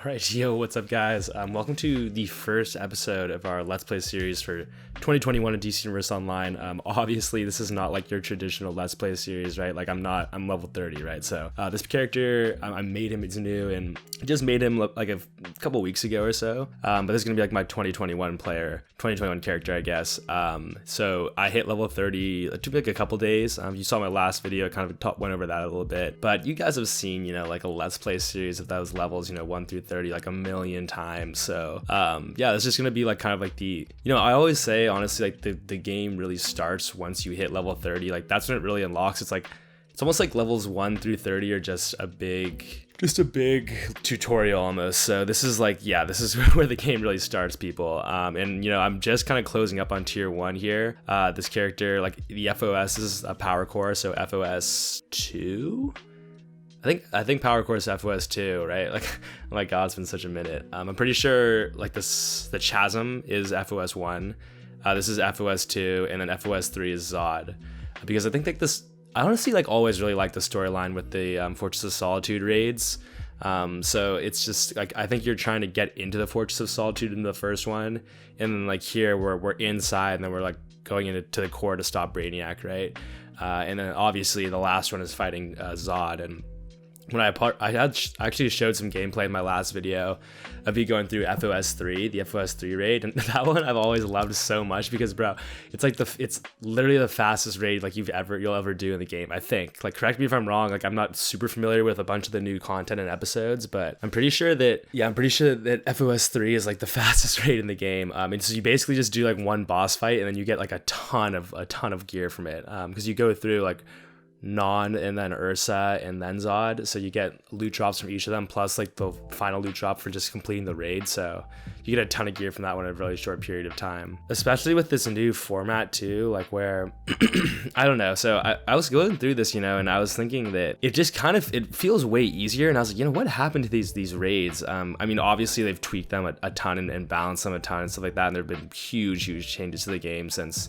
Alright, yo, what's up guys? Welcome to the first episode of our Let's Play series for 2021 in DC Universe Online. Obviously this is not like your traditional Let's Play series, right? Like I'm level 30, right? So this character, I made him, it's new, and I just made him like a couple weeks ago or so. But this is gonna be like my 2021 character, I guess. So I hit level 30, it took me like a couple days. You saw my last video, I kind of went over that a little bit. But you guys have seen, like a Let's Play series of those levels, 1 through 30 like a million times. So yeah, it's just gonna be like kind of like the, I always say honestly, like the game really starts once you hit level 30. Like that's when it really unlocks. It's almost like levels 1 through 30 are just a big tutorial almost. So this is like, yeah, this is where the game really starts, people. And I'm just kind of closing up on tier 1 here. This character, like the FOS is a power core, so FOS 2. I think Power Core is FOS 2, right? Like, oh my god, it's been such a minute. I'm pretty sure like the Chasm is FOS 1. This is FOS 2, and then FOS 3 is Zod. Because I think like this, I honestly like always really like the storyline with the Fortress of Solitude raids. So it's just like, I think you're trying to get into the Fortress of Solitude in the first one, and then like here we're inside, and then we're like going into the core to stop Brainiac, right? And then obviously the last one is fighting Zod. And when I had actually showed some gameplay in my last video of you going through FOS 3, the FOS 3 raid, and that one I've always loved so much because, bro, it's like it's literally the fastest raid like you'll ever do in the game. I think, like, correct me if I'm wrong. Like, I'm not super familiar with a bunch of the new content and episodes, but I'm pretty sure that FOS 3 is like the fastest raid in the game. And so you basically just do like one boss fight, and then you get like a ton of gear from it. Because you go through like Non and then Ursa and then Zod, so you get loot drops from each of them, plus like the final loot drop for just completing the raid. So you get a ton of gear from that one in a really short period of time, especially with this new format too, like where I don't know. So I was going through this, and I was thinking that it just it feels way easier, and I was like, what happened to these raids? I mean, obviously they've tweaked them a ton and balanced them a ton and stuff like that, and there have been huge changes to the game since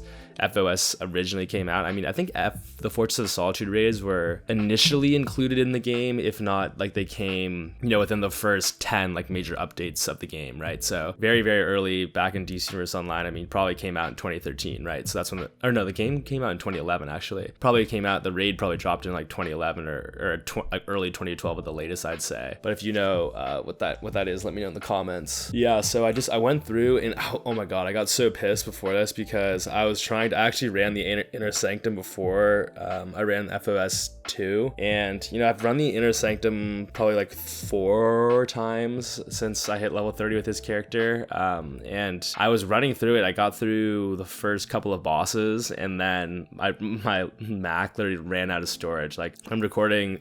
FOS originally came out. I mean, I think the Fortress of Solitude raids were initially included in the game, if not like they came, within the first 10 like major updates of the game, right? So very, very early back in DC Universe Online. I mean, probably came out in 2013, right? So that's when the game came out in 2011 actually. Probably came out, the raid probably dropped in like 2011 or like early 2012 at the latest, I'd say. But if you know what that is, let me know in the comments. Yeah, so I went through and oh my god, I got so pissed before this because I actually ran the Inner Sanctum before I ran FOS 2, and I've run the Inner Sanctum probably like 4 times since I hit level 30 with his character, and I was running through it. I got through the first couple of bosses, and then my Mac literally ran out of storage. Like I've been recording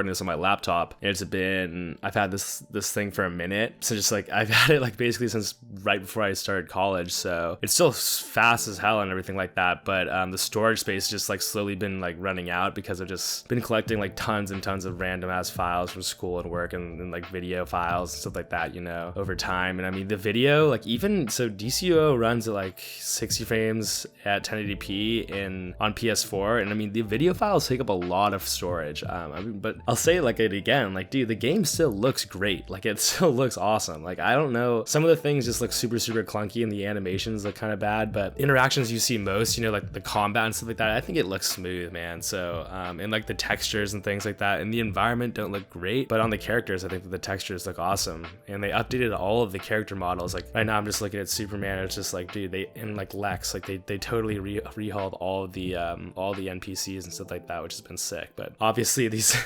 this on my laptop, and I've had this thing for a minute, so just like I've had it like basically since right before I started college, so it's still fast as hell and everything like that. But the storage space just like slowly been like running out because I've just been collecting like tons and tons of random ass files from school and work, and like video files and stuff like that, over time. And I mean, the video, like even so DCUO runs at like 60 frames at 1080p on PS4, and I mean the video files take up a lot of storage. But I'll say like it again, like dude, the game still looks great. Like it still looks awesome. Like I don't know, some of the things just look super clunky and the animations look kind of bad, but interactions you see most, like the combat and stuff like that, I think it looks smooth, man. So and like the textures and things like that and the environment don't look great, but on the characters I think that the textures look awesome. And they updated all of the character models. Like right now I'm just looking at Superman, it's just like, dude, and like Lex, like they totally rehauled all the NPCs and stuff like that, which has been sick. But obviously these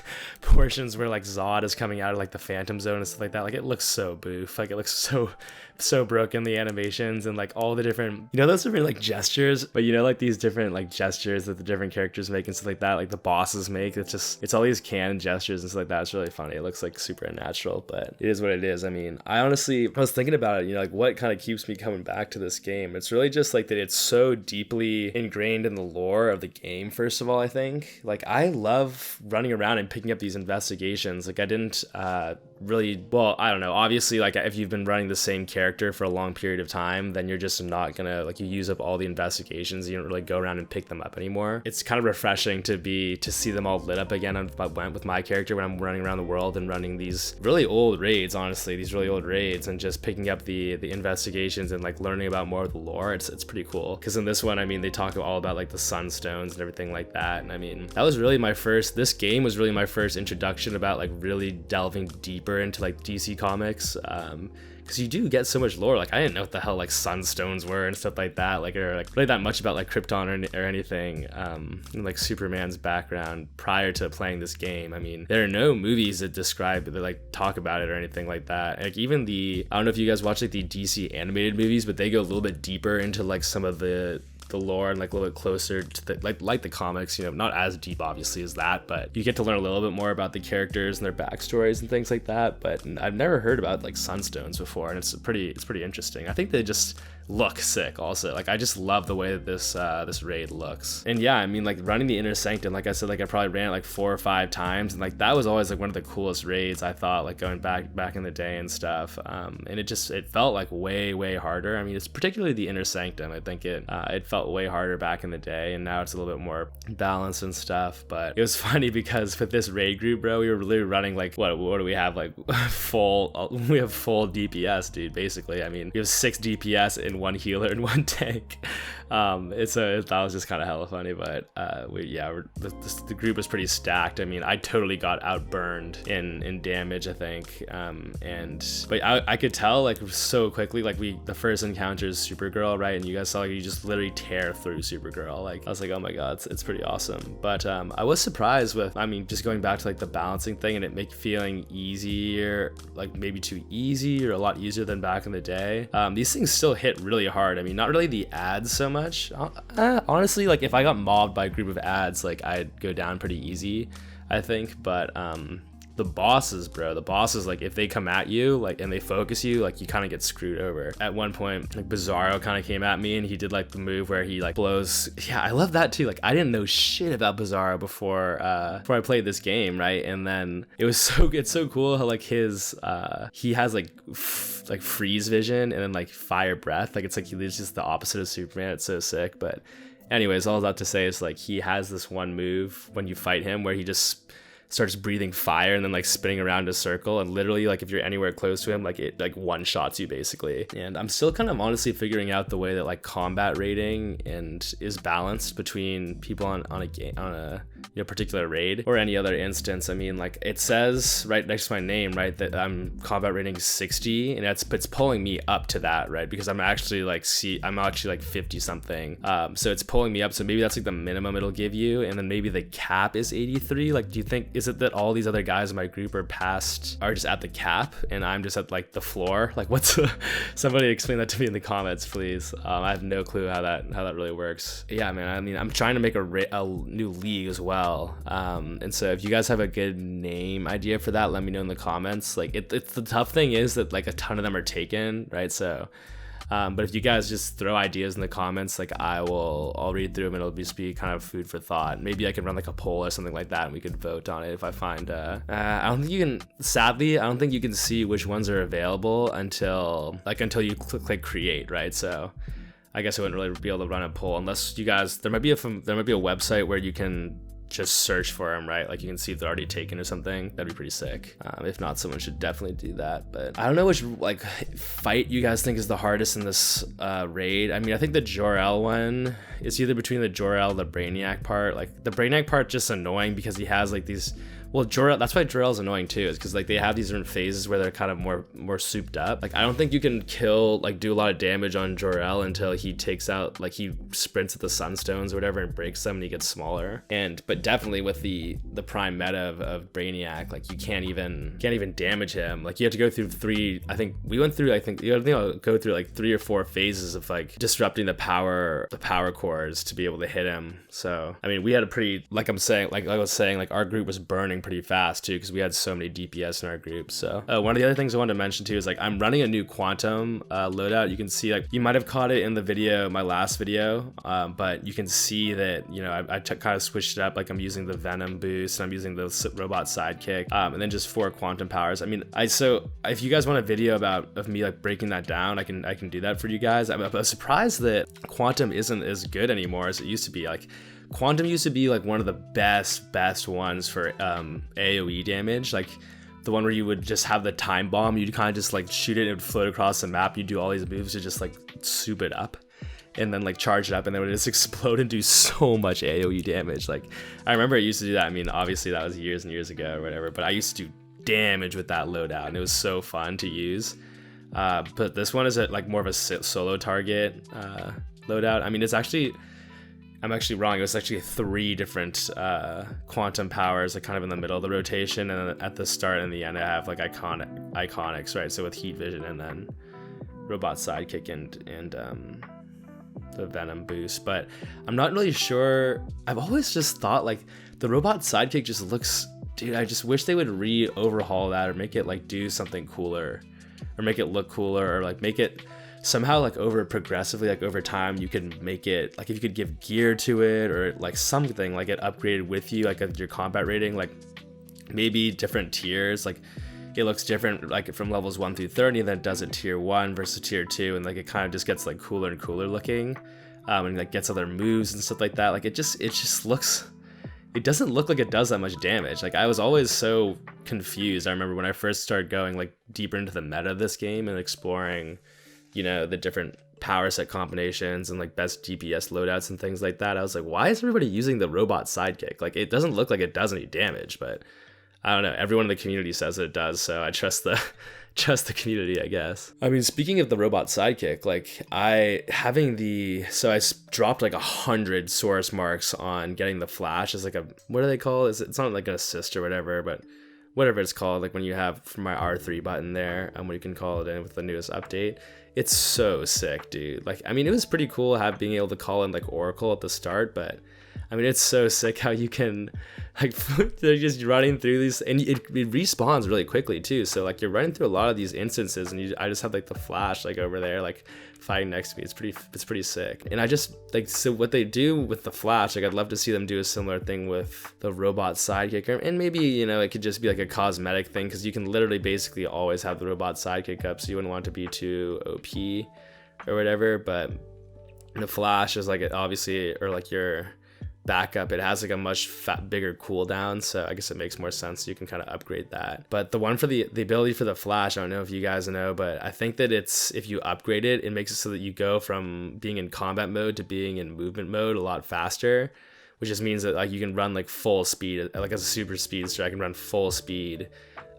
portions where like Zod is coming out of like the Phantom Zone and stuff like that, like it looks so boof, like it looks so broken, the animations and like all the different, those different like gestures, but like these different like gestures that the different characters make and stuff like that, like the bosses make, it's all these canon gestures and stuff like that. It's really funny. It looks like super unnatural, but it is what it is. I mean, I was thinking about it, like what kind of keeps me coming back to this game. It's really just like that it's so deeply ingrained in the lore of the game. First of all, I think like I love running around and picking up these investigations. Like I didn't really, well, I don't know, obviously, like if you've been running the same character for a long period of time, then you're just not gonna, like, you use up all the investigations, you don't really go around and pick them up anymore. It's kind of refreshing to see them all lit up again with my character when I'm running around the world and running these really old raids, honestly, and just picking up the investigations and like learning about more of the lore. It's pretty cool, because in this one, I mean, they talk all about like the sunstones and everything like that, and I mean, that was really this game was really my first introduction about like really delving deeper into like DC comics, because you do get so much lore. Like I didn't know what the hell like sunstones were and stuff like that, like, or like really that much about like Krypton or anything, and like Superman's background prior to playing this game. I mean, there are no movies that like talk about it or anything like that. Like even I don't know if you guys watch like the DC animated movies, but they go a little bit deeper into like some of the lore and like a little bit closer to the like the comics, you know, not as deep obviously as that, but you get to learn a little bit more about the characters and their backstories and things like that. But I've never heard about like sunstones before, and it's pretty interesting. I think they just look sick also. Like I just love the way that this raid looks. And yeah, I mean, like running the Inner Sanctum, like I said, like I probably ran it like 4 or 5 times, and like that was always like one of the coolest raids, I thought, like going back in the day and stuff. And it felt like way harder. I mean, it's particularly the Inner Sanctum. I think it felt way harder back in the day, and now it's a little bit more balanced and stuff. But it was funny because with this raid group, bro, we were literally running like what do we have, like we have full DPS, dude, basically. I mean, we have 6 DPS in 1 healer and 1 tank. That was just kind of hella funny. But the group was pretty stacked. I mean, I totally got outburned in damage, I think. But I could tell like so quickly, like the first encounter is Supergirl, right? And you guys saw like you just literally tear through Supergirl. Like I was like, oh my god, it's pretty awesome. But I was surprised with, I mean, just going back to like the balancing thing and it feeling easier, like maybe too easy or a lot easier than back in the day. These things still hit really hard. I mean, not really the ads so much. Honestly, like if I got mobbed by a group of ads, like I'd go down pretty easy, I think. But the bosses, like if they come at you like and they focus you, like you kind of get screwed over. At one point, like Bizarro kind of came at me and he did like the move where he like blows. Yeah, I love that too. Like I didn't know shit about Bizarro before I played this game, right? And then it's so cool how like his he has like freeze vision and then like fire breath. Like it's just the opposite of Superman. It's so sick. But anyways, all that to say is like he has this one move when you fight him where he just starts breathing fire and then like spinning around a circle, and literally like if you're anywhere close to him, like it like one shots you basically. And I'm still kind of honestly figuring out the way that like combat rating and is balanced between people on a particular raid or any other instance. I mean, like it says right next to my name, right, that I'm combat rating 60, and it's pulling me up to that, right, because I'm actually like 50 something. So it's pulling me up, so maybe that's like the minimum it'll give you, and then maybe the cap is 83. Like, do you think, is it that all these other guys in my group are just at the cap and I'm just at like the floor? Like somebody explain that to me in the comments, please. I have no clue how that really works. Yeah, man, I mean, I'm trying to make a new league as well. And so if you guys have a good name idea for that, let me know in the comments. Like it's the tough thing is that like a ton of them are taken, right? So but if you guys just throw ideas in the comments, like I'll read through them and it'll just be kind of food for thought. Maybe I can run like a poll or something like that and we could vote on it if I find I don't think you can see which ones are available until you click create, right? So I guess I wouldn't really be able to run a poll unless you guys, there might be a website where you can just search for them, right? Like you can see if they're already taken or something. That'd be pretty sick. If not, someone should definitely do that. But I don't know which like fight you guys think is the hardest in this raid. I mean, I think the Jor-El one is either between the Jor-El and the Brainiac part. Like the Brainiac part just annoying because he has like these, well, Jor-El, that's why Jor-El's annoying too, is because like they have these different phases where they're kind of more souped up. Like I don't think you can do a lot of damage on Jor-El until he takes out, like he sprints at the sunstones or whatever and breaks them and he gets smaller. But definitely with the prime meta of Brainiac, like you can't even damage him. Like you have to go through you go through like 3 or 4 phases of like disrupting the power cores to be able to hit him. So I mean, we had a pretty, like I was saying, like our group was burning learning pretty fast too, because we had so many DPS in our group. So one of the other things I wanted to mention too is like I'm running a new quantum loadout. You can see, like, you might have caught it in the video, my last video, but you can see that, you know, I kind of switched it up. Like I'm using the Venom boost, and I'm using the robot sidekick, and then just 4 quantum powers. I mean, so if you guys want a video of me like breaking that down, I can do that for you guys. I'm surprised that quantum isn't as good anymore as it used to be. Like quantum used to be like one of the best ones for AoE damage, like the one where you would just have the time bomb, you'd kind of just like shoot it, it would float across the map, you do all these moves to just like soup it up and then like charge it up, and then it would just explode and do so much AoE damage. Like I remember I used to do that. I mean, obviously that was years and years ago or whatever, but I used to do damage with that loadout and it was so fun to use. But this one is like more of a solo target loadout. I mean, I'm actually wrong. It was actually 3 different quantum powers, like kind of in the middle of the rotation, and then at the start and the end I have like iconics, right? So with heat vision and then robot sidekick and the Venom boost. But I'm not really sure. I've always just thought like the robot sidekick just looks, dude, I just wish they would overhaul that or make it like do something cooler, or make it look cooler, or like make it somehow like progressively, like over time you can make it like, if you could give gear to it or like something, like it upgraded with you, like your combat rating, like maybe different tiers, like it looks different like from levels 1 through 30, and then it does it tier 1 versus tier 2, and like it kind of just gets like cooler and cooler looking, and like gets other moves and stuff like that. Like it just looks, it doesn't look like it does that much damage. Like I was always so confused. I remember when I first started going like deeper into the meta of this game and exploring, you know, the different power set combinations and like best DPS loadouts and things like that. I was like, why is everybody using the robot sidekick? Like it doesn't look like it does any damage, but I don't know. Everyone in the community says that it does, so I trust the community, I guess. I mean, speaking of the robot sidekick, like I dropped like 100 source marks on getting the flash as like a, what do they call it? It's not like an assist or whatever, but whatever it's called, like when you have from my R3 button there, what you can call it in with the newest update. It's so sick, dude. Like, I mean, it was pretty cool being able to call in like Oracle at the start, but I mean, it's so sick how you can, like, they're just running through these, and it respawns really quickly too. So like you're running through a lot of these instances, and I just have like the flash like over there, like fighting next to me. It's pretty sick. And I just like, so what they do with the flash, like I'd love to see them do a similar thing with the robot sidekick, and maybe, you know, it could just be like a cosmetic thing, because you can literally basically always have the robot sidekick up, so you wouldn't want it to be too OP or whatever. But the flash is like, it obviously, or like your backup, it has like a much bigger cooldown, so I guess it makes more sense. You can kind of upgrade that. But the one for the ability for the flash, I don't know if you guys know, but I think that if you upgrade it, it makes it so that you go from being in combat mode to being in movement mode a lot faster, which just means that like you can run like full speed, like as a super speedster, I can run full speed.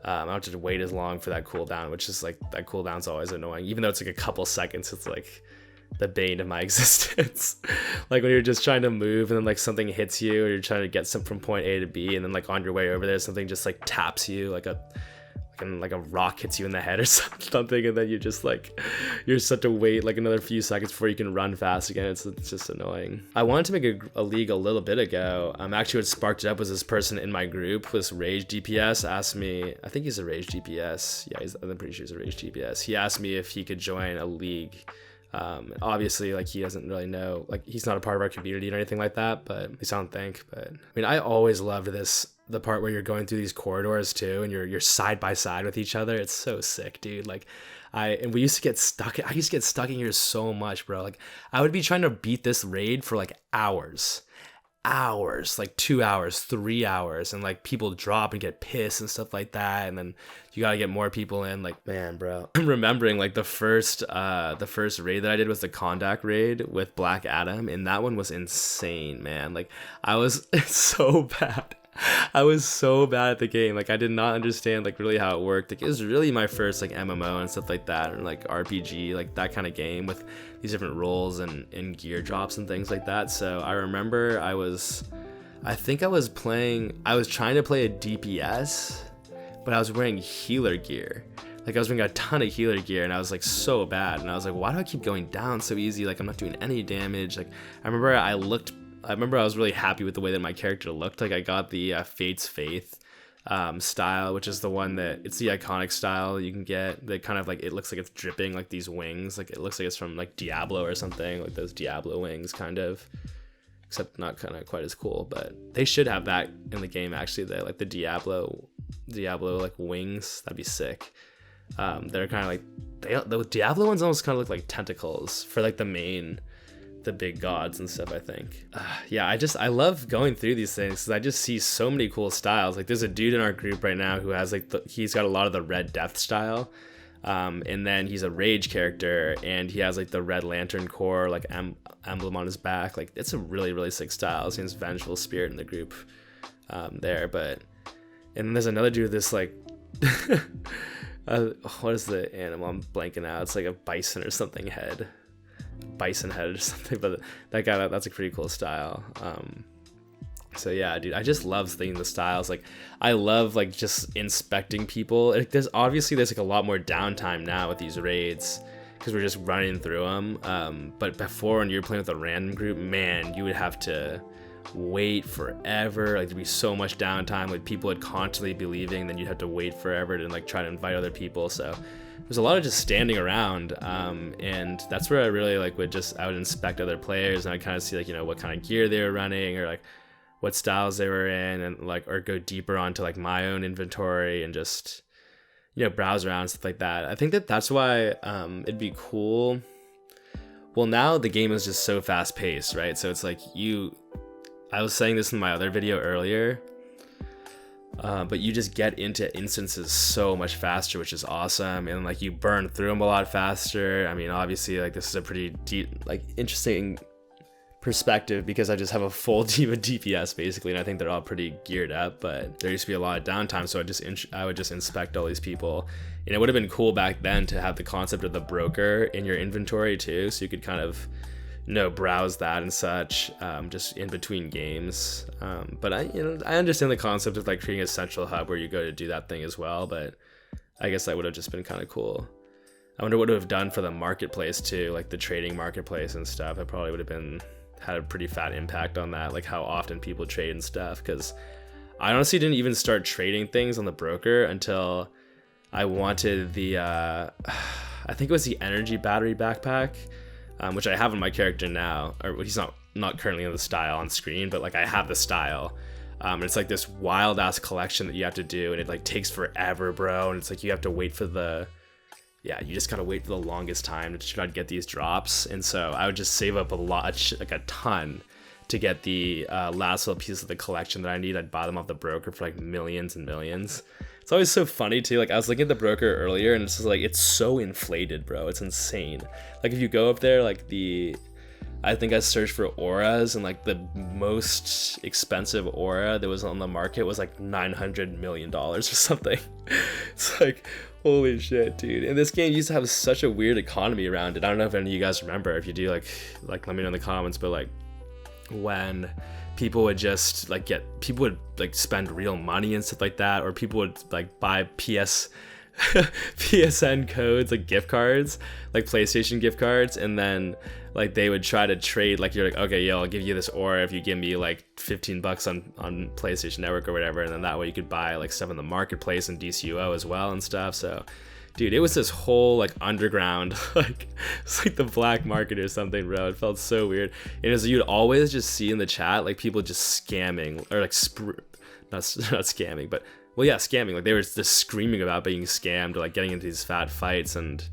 I don't have to wait as long for that cooldown, which is like, that cooldown's always annoying, even though it's like a couple seconds. It's like the bane of my existence. Like when you're just trying to move and then like something hits you, or you're trying to get some from point A to B, and then like on your way over there something just like taps you, like a rock hits you in the head or something, and then you just like, you're set to wait like another few seconds before you can run fast again. It's just annoying. I wanted to make a league a little bit ago. Actually what sparked it up was this person in my group, this Rage DPS, asked me, I think he's a Rage DPS, yeah, I'm pretty sure he's a Rage DPS. He asked me if he could join a league. Obviously like he doesn't really know, like he's not a part of our community or anything like that, but at least I don't think. But I mean, I always loved the part where you're going through these corridors too, and you're side by side with each other. It's so sick, dude. Like I used to get stuck in here so much, bro. Like I would be trying to beat this raid for like hours, like 2 hours, 3 hours, and like people drop and get pissed and stuff like that, and then you gotta get more people in. Like, man, bro, I'm remembering like the first raid that I did was the Kondak raid with Black Adam, and that one was insane, man. Like I was so bad. I was so bad at the game. Like I did not understand like really how it worked. Like it was really my first like MMO and stuff like that, or like RPG, like that kind of game with these different roles and gear drops and things like that. So I remember I was trying to play a DPS, but I was wearing healer gear. Like I was wearing a ton of healer gear, and I was like so bad, and I was like, why do I keep going down so easy? Like I'm not doing any damage. Like I remember I was really happy with the way that my character looked. Like I got the Fate's Faith style, which is the one that it's the iconic style you can get. That kind of like, it looks like it's dripping like these wings. Like it looks like it's from like Diablo or something, like those Diablo wings kind of, except not kind of quite as cool. But they should have that in the game actually. They like the Diablo like wings. That'd be sick. They're kind of like, the Diablo ones almost kind of look like tentacles for like the big gods and stuff, I think. Yeah, I love going through these things because I just see so many cool styles. Like there's a dude in our group right now who has like he's got a lot of the Red Death style, and then he's a rage character and he has like the Red Lantern core like emblem on his back. Like it's a really, really sick style. He has Vengeful Spirit in the group there. But and then there's another dude with this like what is the animal? I'm blanking out. It's like a bison or something bison head or something, but that guy, that's a pretty cool style. So yeah, dude, I just love seeing the styles. Like I love like just inspecting people. Like, there's like a lot more downtime now with these raids because we're just running through them. But before, when you were playing with a random group, man, you would have to wait forever. Like there'd be so much downtime. Like people would constantly be leaving, then you'd have to wait forever to like try to invite other people. So there's a lot of just standing around, and that's where I really I would inspect other players and I kind of see like, you know, what kind of gear they were running or like what styles they were in, and like, or go deeper onto like my own inventory and just, you know, browse around and stuff like that. I think that's why it'd be cool. Well, now the game is just so fast paced, right? So it's like I was saying this in my other video earlier, but you just get into instances so much faster, which is awesome, and like you burn through them a lot faster. I mean, obviously, like this is a pretty deep, like interesting perspective because I just have a full team of DPS basically, and I think they're all pretty geared up. But there used to be a lot of downtime, so I would just inspect all these people, and it would have been cool back then to have the concept of the broker in your inventory too, so you could kind of, you know, browse that and such, just in between games. But I understand the concept of like creating a central hub where you go to do that thing as well, but I guess that would have just been kind of cool. I wonder what it would have done for the marketplace too, like the trading marketplace and stuff. It probably would have had a pretty fat impact on that, like how often people trade and stuff, because I honestly didn't even start trading things on the broker until I wanted the I think it was the energy battery backpack, which I have on my character now, or he's not currently in the style on screen, but like I have the style. And it's like this wild ass collection that you have to do, and it like takes forever, bro. And it's like you have to wait for you just gotta wait for the longest time to try to get these drops. And so I would just save up a lot, like a ton, to get the last little piece of the collection that I need. I'd buy them off the broker for like millions and millions. It's always so funny too. Like I was looking at the broker earlier, and it's just like, it's so inflated, bro. It's insane. Like if you go up there, like I think I searched for auras, and like the most expensive aura that was on the market was like $900 million or something. It's like, holy shit, dude. And this game used to have such a weird economy around it. I don't know if any of you guys remember. If you do, like let me know in the comments. But like when people would just like people would like spend real money and stuff like that, or people would like buy PSN codes, like gift cards, like PlayStation gift cards, and then like they would try to trade, like you're like, okay, yeah, I'll give you this aura if you give me like $15 on PlayStation Network or whatever, and then that way you could buy like stuff in the marketplace and DCUO as well and stuff. So dude, it was this whole like underground, like it's like the black market or something, bro. It felt so weird. And as you'd always just see in the chat, like people just scamming, or like not scamming, but well, yeah, scamming. Like they were just screaming about being scammed, or like getting into these fat fights. And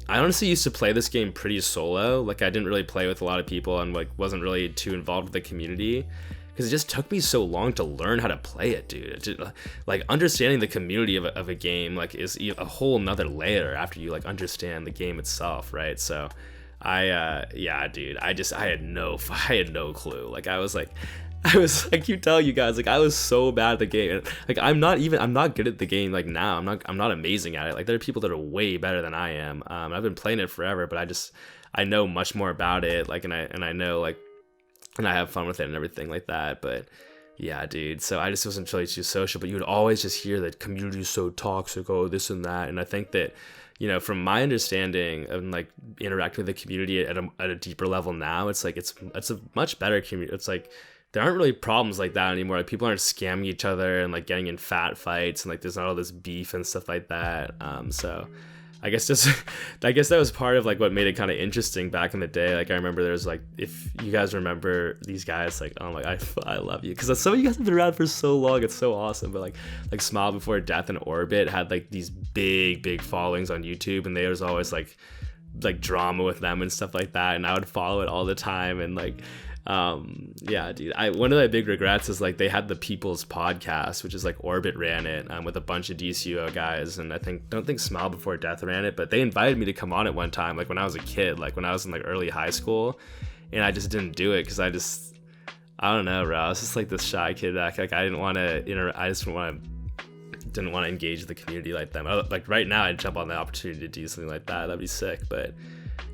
I honestly used to play this game pretty solo. Like I didn't really play with a lot of people, and like wasn't really too involved with the community, because it just took me so long to learn how to play it, dude. Like understanding the community of a game like is a whole nother layer after you like understand the game itself, right? So yeah, dude, I had no clue. Like I keep telling you guys, like I was so bad at the game. Like I'm not good at the game like now. I'm not amazing at it. Like there are people that are way better than I am. I've been playing it forever, but I know much more about it. Like and I know like, and I have fun with it and everything like that. But yeah, dude, so I just wasn't really too social, but you would always just hear that community is so toxic, oh this and that. And I think that, you know, from my understanding of like interacting with the community at a deeper level now, it's like it's a much better community. It's like there aren't really problems like that anymore. Like people aren't scamming each other and like getting in fat fights, and like there's not all this beef and stuff like that. So I guess just I guess that was part of like what made it kind of interesting back in the day. Like I remember there was like, if you guys remember these guys, like oh my, I love you, because some of you guys have been around for so long. It's so awesome. But like Smile Before Death and Orbit had like these big followings on YouTube, and there was always like drama with them and stuff like that, and I would follow it all the time. And like yeah, dude, one of the big regrets is like they had the People's Podcast, which is like Orbit ran it with a bunch of DCUO guys, and don't think Smile Before Death ran it, but they invited me to come on it one time, like when I was a kid, like when I was in like early high school, and I just didn't do it because I don't know, bro. I was just like this shy kid back. Like I didn't want to I just didn't want to engage the community like them. Like right now, I'd jump on the opportunity to do something like that. That'd be sick, but.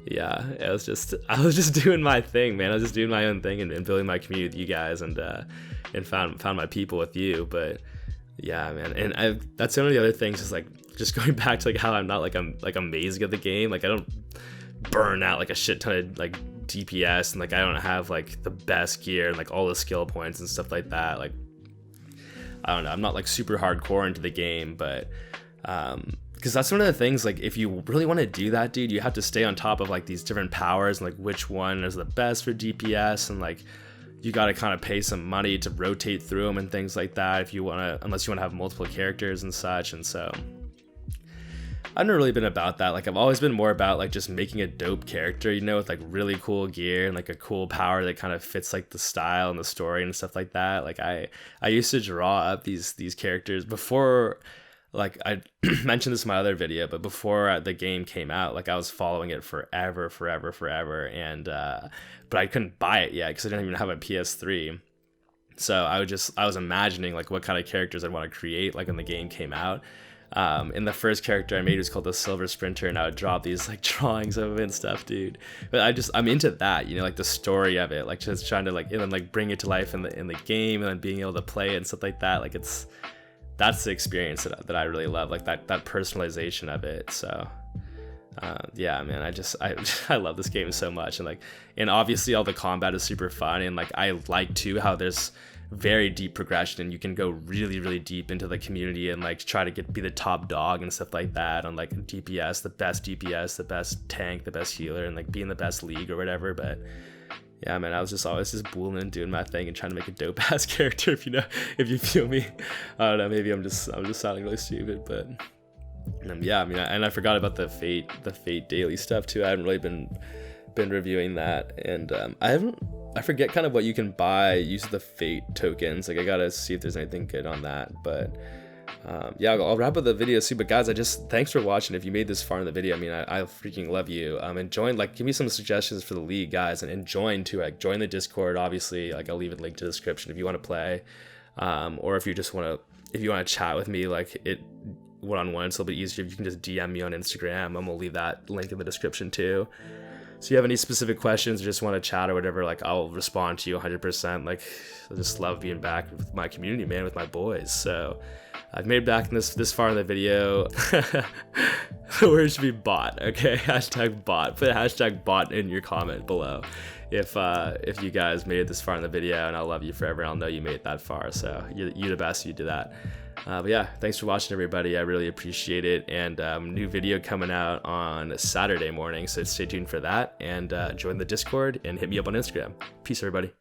Yeah, I was just doing my thing, man. I was just doing my own thing and building my community with you guys, and found my people with you. But yeah, man, and that's one of the other things is like just going back to like how I'm not like I'm like amazing at the game. Like I don't burn out like a shit ton of like DPS, and like I don't have like the best gear and like all the skill points and stuff like that. Like I don't know, I'm not like super hardcore into the game, but because that's one of the things, like if you really want to do that, dude, you have to stay on top of like these different powers and like which one is the best for DPS, and like you got to kind of pay some money to rotate through them and things like that if you want to, unless you want to have multiple characters and such. And so I've never really been about that. Like I've always been more about like just making a dope character, you know, with like really cool gear and like a cool power that kind of fits like the style and the story and stuff like that. Like I used to draw up these characters before. Like I mentioned this in my other video, but before the game came out, like I was following it forever, and but I couldn't buy it yet because I didn't even have a PS3. So I was imagining like what kind of characters I'd want to create like when the game came out. And the first character I made was called the Silver Sprinter, and I would draw these like drawings of it and stuff, dude. But I'm into that, you know, like the story of it, like just trying to like and then like bring it to life in the game, and then being able to play it and stuff like that. Like that's the experience that I really love, like that personalization of it. So yeah, man, I love this game so much, and obviously all the combat is super fun, and like I like too how there's very deep progression, and you can go really deep into the community and like try to be the top dog and stuff like that on like DPS, the best tank, the best healer, and like be in the best league or whatever. But yeah, man, I was just always just booling and doing my thing and trying to make a dope ass character, if you feel me. I don't know, maybe I'm just sounding really stupid, but yeah, I mean, I forgot about the Fate daily stuff too. I haven't really been reviewing that, and I forget kind of what you can buy using the Fate tokens. Like I gotta see if there's anything good on that, but yeah, I'll wrap up the video soon. But guys, thanks for watching. If you made this far in the video, I mean, I freaking love you. And join, like, give me some suggestions for the league, guys, and join too. Like, join the Discord. Obviously, like, I'll leave a link to the description if you want to play, or if you want to chat with me, like it one-on-one. It's a little bit easier if you can just DM me on Instagram. I'm gonna leave that link in the description too. So if you have any specific questions or just want to chat or whatever, like I'll respond to you 100%. Like I just love being back with my community, man, with my boys. So I've made it back in this far in the video. The word should be bot, okay? Hashtag bot. Put hashtag bot in your comment below if you guys made it this far in the video, and I'll love you forever. I'll know you made it that far. So you're the best. You did that. But yeah, thanks for watching, everybody. I really appreciate it. And new video coming out on Saturday morning, so stay tuned for that. And join the Discord and hit me up on Instagram. Peace, everybody.